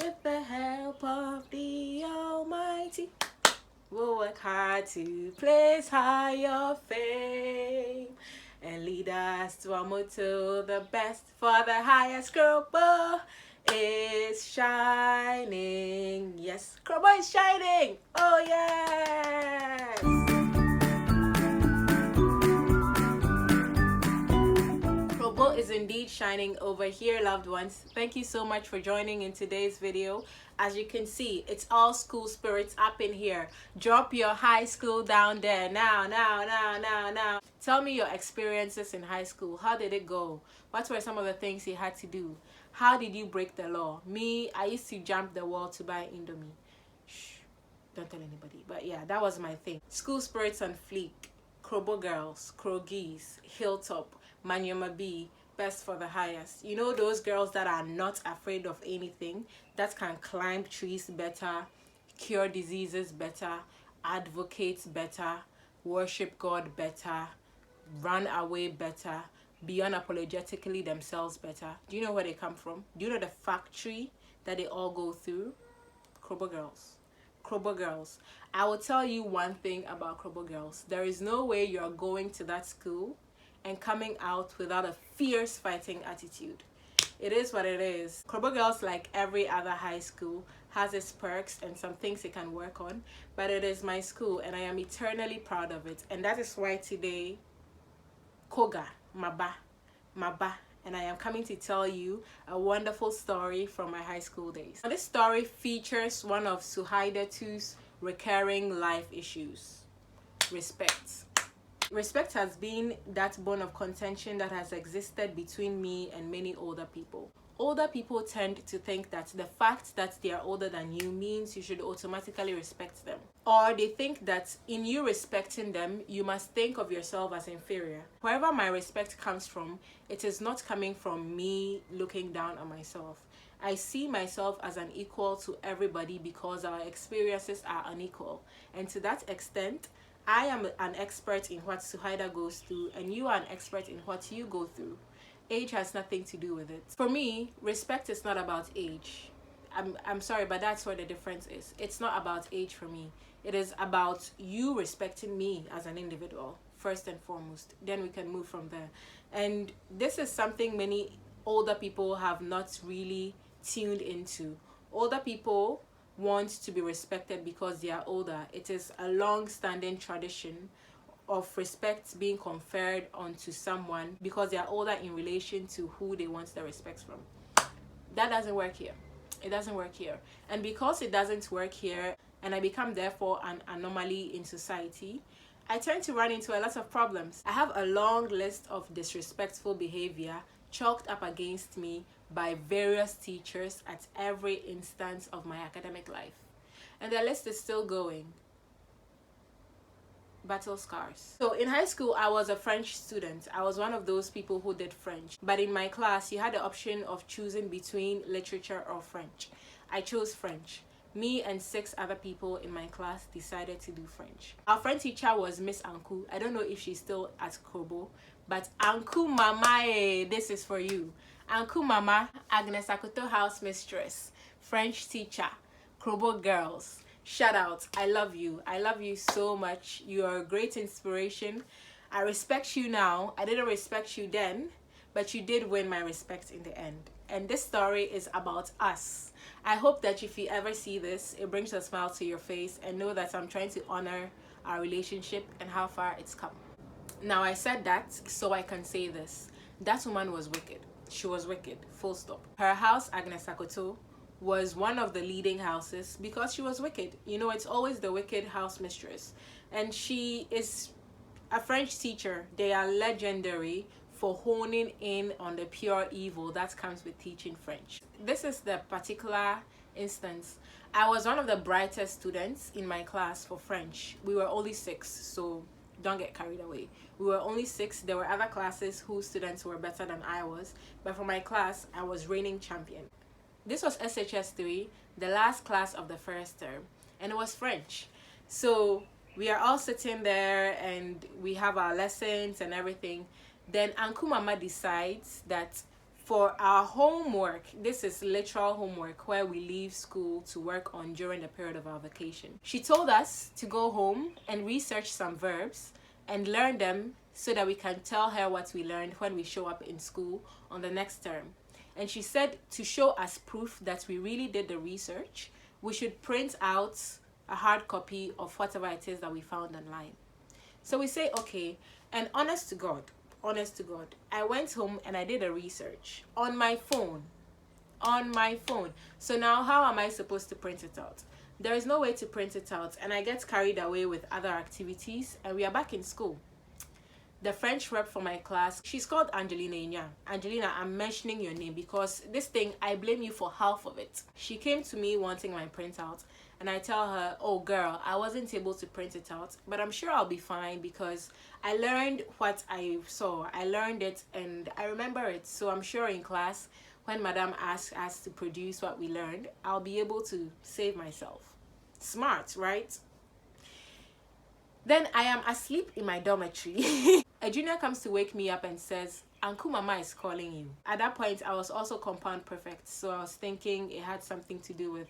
with the help of the Almighty. We'll work hard to place higher fame and lead us to our motto, the best for the highest. Krobo is shining. Yes, Krobo is shining. Oh, yes. Krobo is indeed shining over here, loved ones. Thank you so much for joining in today's video. As you can see, it's all school spirits up in here. Drop your high school down there now. Tell me your experiences in high school. How did it go? What were some of the things you had to do? How did you break the law? Me, I used to jump the wall to buy Indomie. Shh, don't tell anybody. But yeah, that was my thing. School spirits on fleek. Krobo girls, Krogiss, Hilltop, Manyoma B, best for the highest. You know those girls that are not afraid of anything, that can climb trees better, cure diseases better, advocate better, worship God better, run away better, be unapologetically themselves better. Do you know where they come from? Do you know the factory that they all go through? Krobo girls. Krobo girls. I will tell you one thing about Krobo girls. There is no way you're going to that school and coming out without a fierce fighting attitude. It is what it is. Krobo girls, like every other high school, has its perks and some things it can work on, but it is my school and I am eternally proud of it. And that is why today, Koga, Maba, and I am coming to tell you a wonderful story from my high school days. Now, this story features one of Suhaida 2's recurring life issues: respect. Respect has been that bone of contention that has existed between me and many older people. Older people tend to think that the fact that they are older than you means you should automatically respect them. Or they think that in you respecting them, you must think of yourself as inferior. Wherever my respect comes from, it is not coming from me looking down on myself. I see myself as an equal to everybody because our experiences are unequal. And to that extent, I am an expert in what Suhaida goes through and you are an expert in what you go through. Age has nothing to do with it. For me, respect is not about age. I'm sorry, but that's where the difference is. It's not about age for me. It is about you respecting me as an individual, first and foremost. Then we can move from there. And this is something many older people have not really tuned into. Older people want to be respected because they are older. It is a long-standing tradition of respect being conferred onto someone because they are older in relation to who they want the respect from. That doesn't work here. It doesn't work here. And because it doesn't work here, and I become therefore an anomaly in society, I tend to run into a lot of problems. I have a long list of disrespectful behavior chalked up against me by various teachers at every instance of my academic life. And the list is still going. Battle scars. So in high school, I was a French student. I was one of those people who did French. But in my class, you had the option of choosing between literature or French. I chose French. Me and 6 other people in my class decided to do French. Our French teacher was Miss Anku. I don't know if she's still at Krobo, but Anku Mama, this is for you. Anku Mama, Agnes Akoto house mistress, French teacher, Krobo girls. Shout out. I love you. I love you so much. You are a great inspiration. I respect you now. I didn't respect you then, but you did win my respect in the end. And this story is about us. I hope that if you ever see this, it brings a smile to your face and know that I'm trying to honor our relationship and how far it's come. Now, I said that so I can say this. That woman was wicked. She was wicked. Full stop. Her house, Agnes Akoto, was one of the leading houses because she was wicked. You know, it's always the wicked house mistress. And she is a French teacher. They are legendary for honing in on the pure evil that comes with teaching French. This is the particular instance. I was one of the brightest students in my class for French. We were only 6, so don't get carried away. We were only 6. There were other classes whose students were better than I was, but for my class, I was reigning champion. This was SHS 3, the last class of the first term, and it was French. So we are all sitting there and we have our lessons and everything. Then Anku Mama decides that For our homework, this is literal homework where we leave school to work on during the period of our vacation. She told us to go home and research some verbs and learn them so that we can tell her what we learned when we show up in school on the next term. And she said to show us proof that we really did the research, we should print out a hard copy of whatever it is that we found online. So we say, okay, and honest to God, I went home and I did a research on my phone. So now how am I supposed to print it out? There is no way to print it out, and I get carried away with other activities, and we are back in school. The French rep for my class, she's called Angelina Inya. Angelina, I'm mentioning your name because this thing, I blame you for half of it. She came to me wanting my printout, and I tell her, oh girl, I wasn't able to print it out, but I'm sure I'll be fine because I learned what I saw. I learned it and I remember it. So I'm sure in class, when Madam asks us to produce what we learned, I'll be able to save myself. Smart, right? Then I am asleep in my dormitory. A junior comes to wake me up and says, Uncle Mama is calling you. At that point, I was also compound prefect, so I was thinking it had something to do with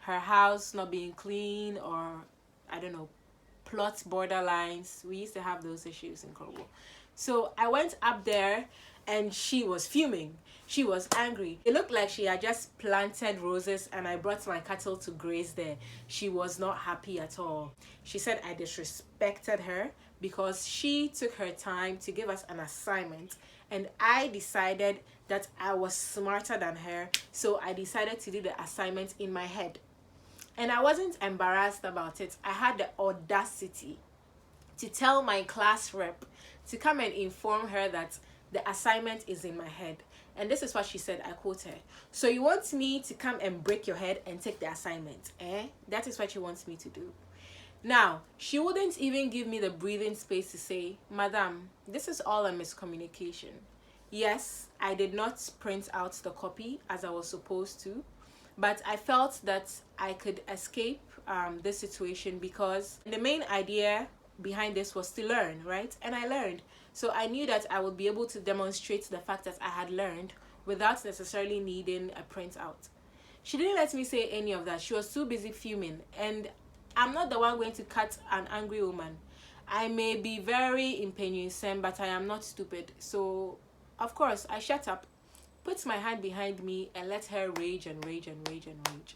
her house not being clean, or I don't know, plot borderlines. We used to have those issues in Krobo. So I went up there and she was fuming. She was angry. It looked like she had just planted roses and I brought my cattle to graze there. She was not happy at all. She said I disrespected her because she took her time to give us an assignment, and I decided that I was smarter than her, so I decided to do the assignment in my head. And I wasn't embarrassed about it. I had the audacity to tell my class rep to come and inform her that the assignment is in my head. And this is what she said, I quote her. So you want me to come and break your head and take the assignment, eh? That is what you want me to do. Now, she wouldn't even give me the breathing space to say, Madam, this is all a miscommunication. Yes, I did not print out the copy as I was supposed to, but I felt that I could escape this situation because the main idea behind this was to learn, right? And I learned. So I knew that I would be able to demonstrate the fact that I had learned without necessarily needing a printout. She didn't let me say any of that. She was too busy fuming, and I'm not the one going to cut an angry woman. I may be very impatient, but I am not stupid. So, of course, I shut up, put my hand behind me, and let her rage and rage and rage and rage.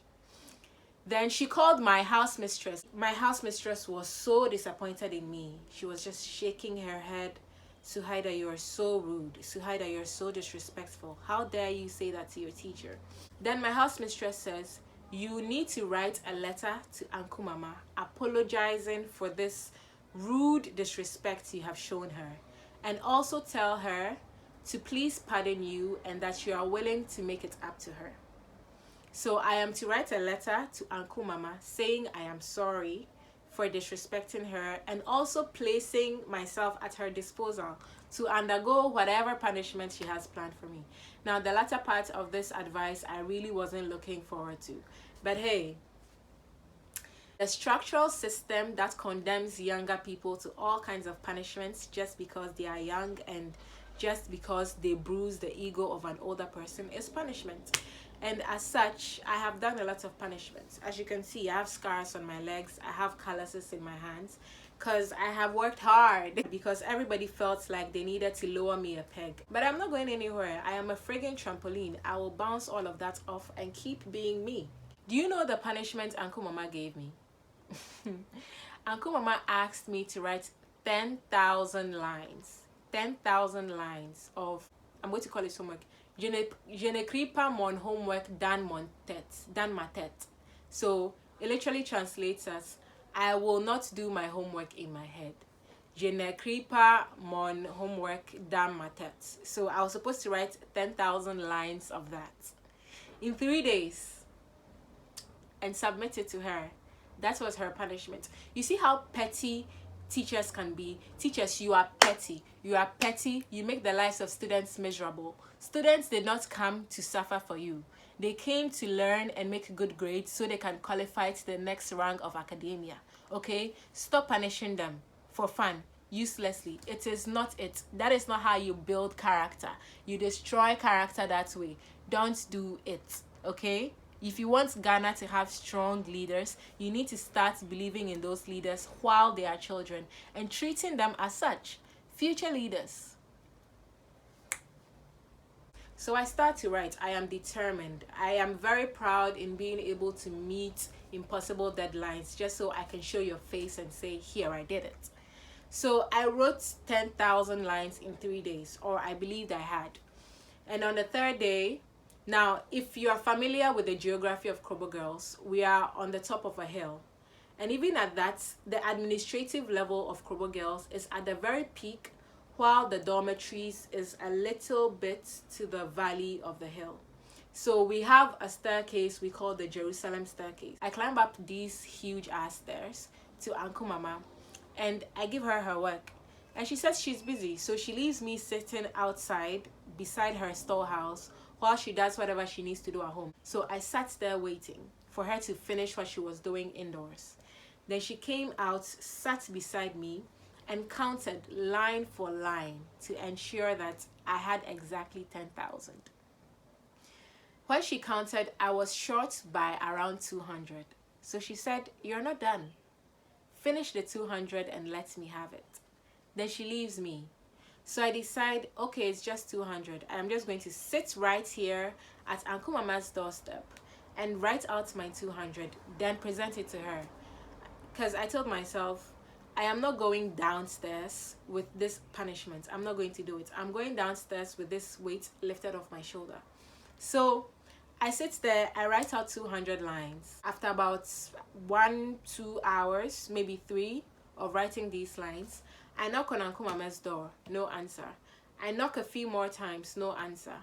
Then she called my house mistress. My house mistress was so disappointed in me. She was just shaking her head. Suhaida, you are so rude. Suhaida, you're so disrespectful. How dare you say that to your teacher? Then my house mistress says, you need to write a letter to Uncle Mama apologizing for this rude disrespect you have shown her, and also tell her to please pardon you and that you are willing to make it up to her. So I am to write a letter to Uncle Mama saying I am sorry for disrespecting her, and also placing myself at her disposal to undergo whatever punishment she has planned for me. Now, the latter part of this advice I really wasn't looking forward to. But hey, the structural system that condemns younger people to all kinds of punishments just because they are young and just because they bruise the ego of an older person is punishment. And as such, I have done a lot of punishments. As you can see, I have scars on my legs, I have calluses in my hands, because I have worked hard, because everybody felt like they needed to lower me a peg. But I'm not going anywhere. I am a friggin' trampoline. I will bounce all of that off and keep being me. Do you know the punishment Uncle Mama gave me? Uncle Mama asked me to write 10,000 lines. 10,000 lines of, I'm going to call it homework. Je n'écris pas mon homework dans ma tête. So it literally translates as, I will not do my homework in my head. Je n'écris pas mon homework dans ma tête. So I was supposed to write 10,000 lines of that in 3 days and submit it to her. That was her punishment. You see how petty teachers can be. Teachers, you are petty. You are petty. You make the lives of students miserable. Students did not come to suffer for you. They came to learn and make good grades so they can qualify to the next rank of academia. Okay? Stop punishing them for fun. uselessly. It is not it. That is not how you build character. You destroy character that way. Don't do it, okay? If you want Ghana to have strong leaders, you need to start believing in those leaders while they are children and treating them as such, future leaders. So I start to write. I am determined. I am very proud in being able to meet impossible deadlines just so I can show your face and say, here, I did it. So I wrote 10,000 lines in 3 days, or I believed I had. And on the third day, now if you are familiar with the geography of Krobo girls, we are on the top of a hill. And even at that, the administrative level of Krobo girls is at the very peak, while the dormitories is a little bit to the valley of the hill. So we have a staircase we call the Jerusalem staircase. I climb up these huge ass stairs to Uncle Mama, and I give her her work. And she says she's busy, so she leaves me sitting outside beside her storehouse while she does whatever she needs to do at home. So I sat there waiting for her to finish what she was doing indoors. Then she came out, sat beside me, and counted line for line to ensure that I had exactly 10,000. When she counted, I was short by around 200. So she said, "You're not done. Finish the 200 and let me have it." Then she leaves me. So I decide, okay, it's just 200. I'm just going to sit right here at Uncle Mama's doorstep and write out my 200, then present it to her. Because I told myself, I am not going downstairs with this punishment. I'm not going to do it. I'm going downstairs with this weight lifted off my shoulder. So I sit there, I write out 200 lines. After about 1-2 hours, maybe 3 of writing these lines, I knock on Uncle Mama's door, no answer. I knock a few more times, no answer.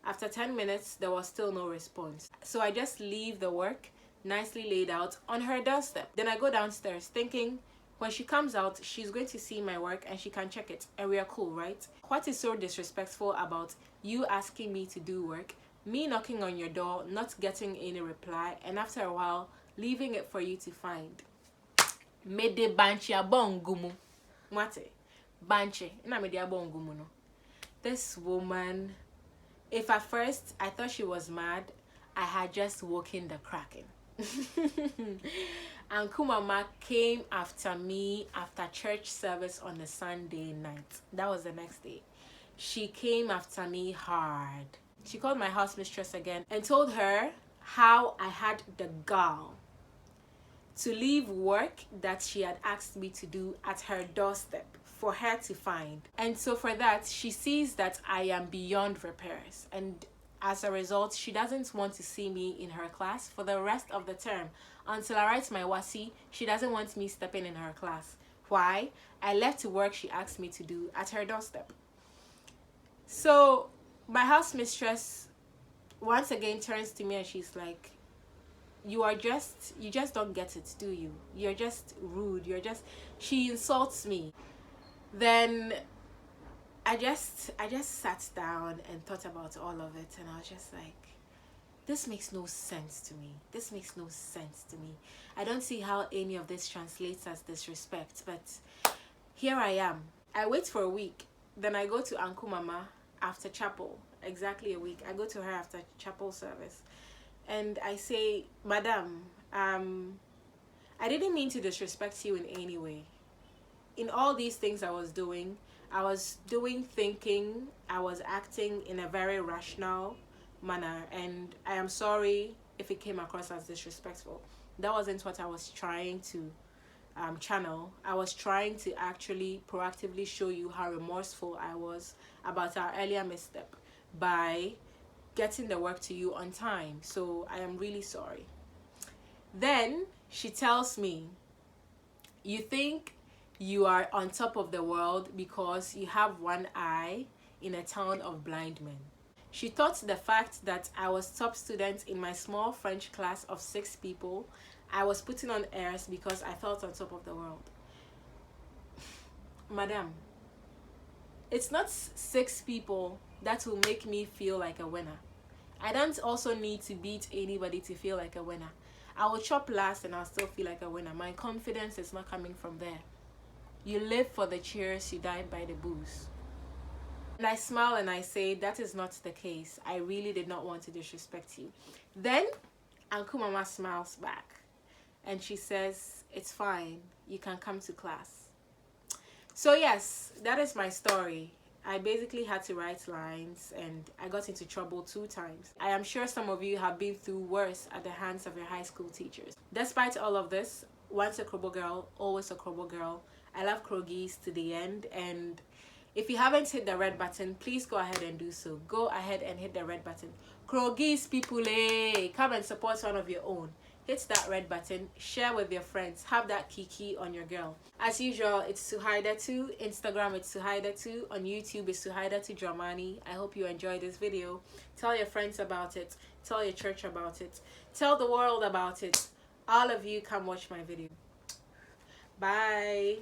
After 10 minutes, there was still no response. So I just leave the work nicely laid out on her doorstep. Then I go downstairs thinking when she comes out, she's going to see my work and she can check it and we are cool, right? What is so disrespectful about you asking me to do work, me knocking on your door, not getting any reply, and after a while, leaving it for you to find? Mede banchi abongumu. Mate. Banchi. Na mede abongumu no. This woman, if at first I thought she was mad, I had just woken the kraken. Uncle Mama came after me after church service on a Sunday night. That was the next day. She came after me hard. She called my house mistress again and told her how I had the gall to leave work that she had asked me to do at her doorstep for her to find. And so for that, she sees that I am beyond repairs, and as a result, she doesn't want to see me in her class for the rest of the term. Until I write my WASI, she doesn't want me stepping in her class. Why? I left work she asked me to do at her doorstep. So my house mistress once again turns to me and she's like, you just don't get it, do you? You're just rude. She insults me. Then I just sat down and thought about all of it, and I was just like, this makes no sense to me. This makes no sense to me. I don't see how any of this translates as disrespect, but here I am. I wait for a week. Then I go to Uncle Mama after chapel, exactly a week. I go to her after chapel service. And I say, Madam, I didn't mean to disrespect you in any way. In all these things I was doing thinking, I was acting in a very rational manner, and I am sorry if it came across as disrespectful. That wasn't what I was trying to channel. I was trying to actually proactively show you how remorseful I was about our earlier misstep by getting the work to you on time. So I am really sorry. Then she tells me, you think you are on top of the world because you have one eye in a town of blind men. She thought the fact that I was top student in my small French class of 6 people, I was putting on airs because I felt on top of the world. Madam, it's not 6 people that will make me feel like a winner. I don't also need to beat anybody to feel like a winner. I will chop last and I'll still feel like a winner. My confidence is not coming from there. You live for the cheers, you die by the booze. And I smile and I say, that is not the case. I really did not want to disrespect you. Then Uncle Mama smiles back and she says, it's fine. You can come to class. So yes, that is my story. I basically had to write lines and I got into trouble 2 times. I am sure some of you have been through worse at the hands of your high school teachers. Despite all of this, once a Krobo girl, always a Krobo girl. I love Krogiss to the end, and if you haven't hit the red button, please go ahead and do so. Go ahead and hit the red button. Krogiss people, come and support one of your own. Hit that red button, share with your friends, have that kiki on your girl. As usual, it's Suhaida2, Instagram it's Suhaida2, on YouTube it's Suhaida2 Dramani. I hope you enjoyed this video. Tell your friends about it, tell your church about it, tell the world about it. All of you come watch my video. Bye.